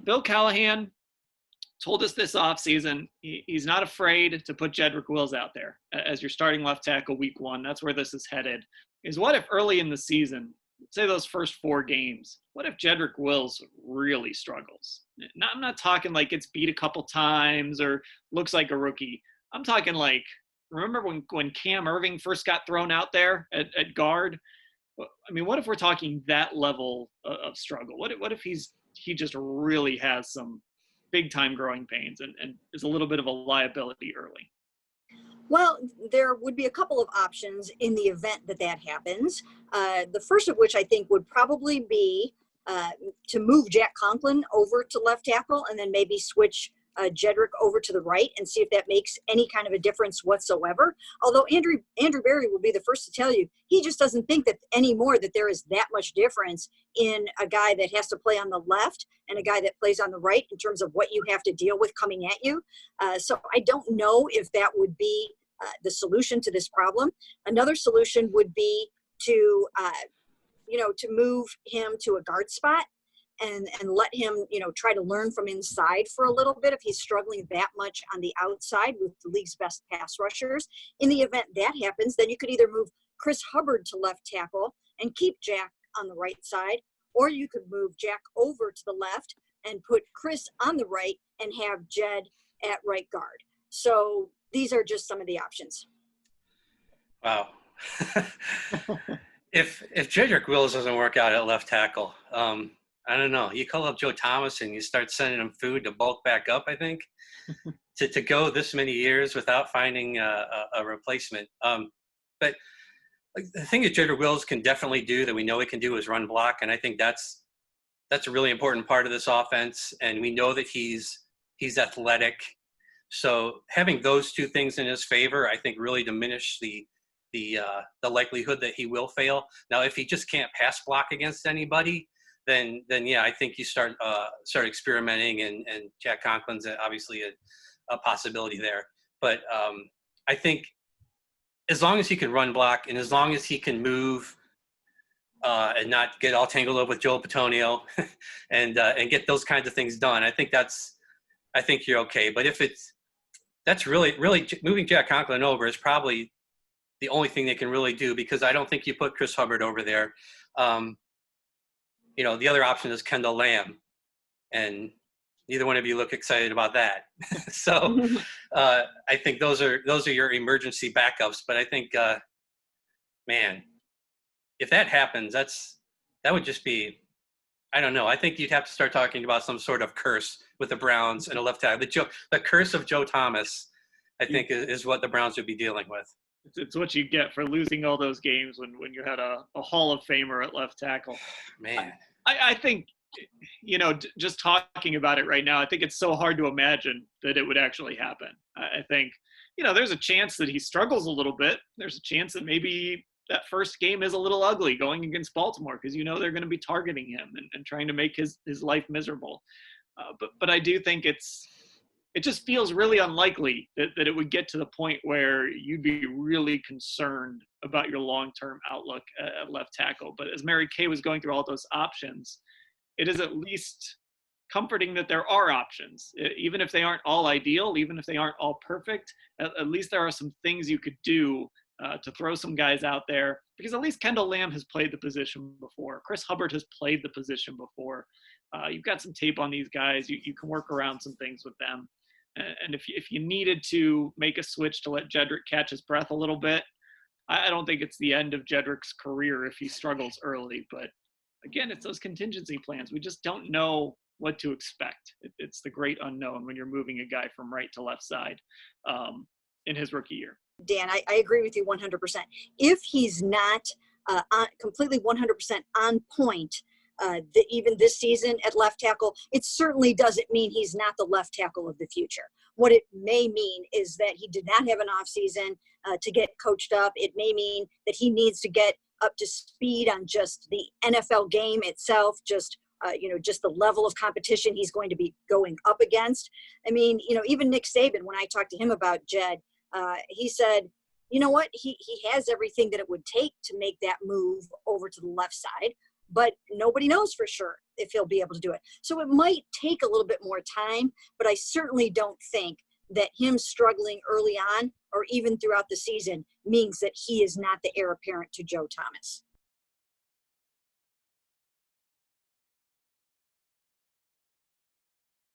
Bill Callahan told us this offseason he's not afraid to put Jedrick Wills out there as your starting left tackle week 1. That's where this is headed. Is what if early in the season, say those first 4 games, what if Jedrick Wills really struggles? I'm not talking like gets beat a couple times or looks like a rookie. I'm talking like, remember when Cam Irving first got thrown out there at guard? I mean, what if we're talking that level of struggle? What if he just really has some big time growing pains and is a little bit of a liability early? Well, there would be a couple of options in the event that happens. The first of which I think would probably be to move Jack Conklin over to left tackle and then maybe switch Jedrick over to the right and see if that makes any kind of a difference whatsoever. Although Andrew Berry will be the first to tell you, he just doesn't think that anymore that there is that much difference in a guy that has to play on the left and a guy that plays on the right in terms of what you have to deal with coming at you. So I don't know if that would be the solution to this problem. Another solution would be to move him to a guard spot and let him, try to learn from inside for a little bit if he's struggling that much on the outside with the league's best pass rushers. In the event that happens, then you could either move Chris Hubbard to left tackle and keep Jack on the right side, or you could move Jack over to the left and put Chris on the right and have Jed at right guard. So these are just some of the options. Wow. If Jedrick Wills doesn't work out at left tackle, I don't know. You call up Joe Thomas and you start sending him food to bulk back up, I think, to go this many years without finding a replacement. But the thing that Jedrick Wills can definitely do that we know he can do is run block. And I think that's a really important part of this offense. And we know that he's athletic. So having those two things in his favor, I think really diminish the likelihood that he will fail. Now, if he just can't pass block against anybody, then yeah, I think you start experimenting, and Jack Conklin's obviously a possibility there. But I think as long as he can run block and as long as he can move and not get all tangled up with Joel Petonio and get those kinds of things done, I think you're okay. But if that's really moving Jack Conklin over is probably the only thing they can really do, because I don't think you put Chris Hubbard over there. The other option is Kendall Lamb, and neither one of you look excited about that. So I think those are your emergency backups. But I think, man, if that happens, that would just be, I don't know. I think you'd have to start talking about some sort of curse with the Browns and a left tackle. The curse of Joe Thomas, I think, is what the Browns would be dealing with. It's what you get for losing all those games when you had a Hall of Famer at left tackle. Man. I think, just talking about it right now, I think it's so hard to imagine that it would actually happen. I think, there's a chance that he struggles a little bit. There's a chance that maybe that first game is a little ugly going against Baltimore because they're going to be targeting him and trying to make his life miserable. But I do think it just feels really unlikely that it would get to the point where you'd be really concerned about your long-term outlook at left tackle. But as Mary Kay was going through all those options, it is at least comforting that there are options. Even if they aren't all ideal, even if they aren't all perfect, at least there are some things you could do to throw some guys out there, because at least Kendall Lamb has played the position before. Chris Hubbard has played the position before. You've got some tape on these guys. You can work around some things with them. And if you needed to make a switch to let Jedrick catch his breath a little bit, I don't think it's the end of Jedrick's career if he struggles early. But again, it's those contingency plans. We just don't know what to expect. It's the great unknown when you're moving a guy from right to left side in his rookie year. Dan, I agree with you 100%. If he's not completely 100% on point, even this season at left tackle, it certainly doesn't mean he's not the left tackle of the future. What it may mean is that he did not have an off season to get coached up. It may mean that he needs to get up to speed on just the NFL game itself, just the level of competition he's going to be going up against. I mean, even Nick Saban, when I talked to him about Jed, he said, you know what, he has everything that it would take to make that move over to the left side. but nobody knows for sure if he'll be able to do it. So it might take a little bit more time, but I certainly don't think that him struggling early on or even throughout the season means that he is not the heir apparent to Joe Thomas.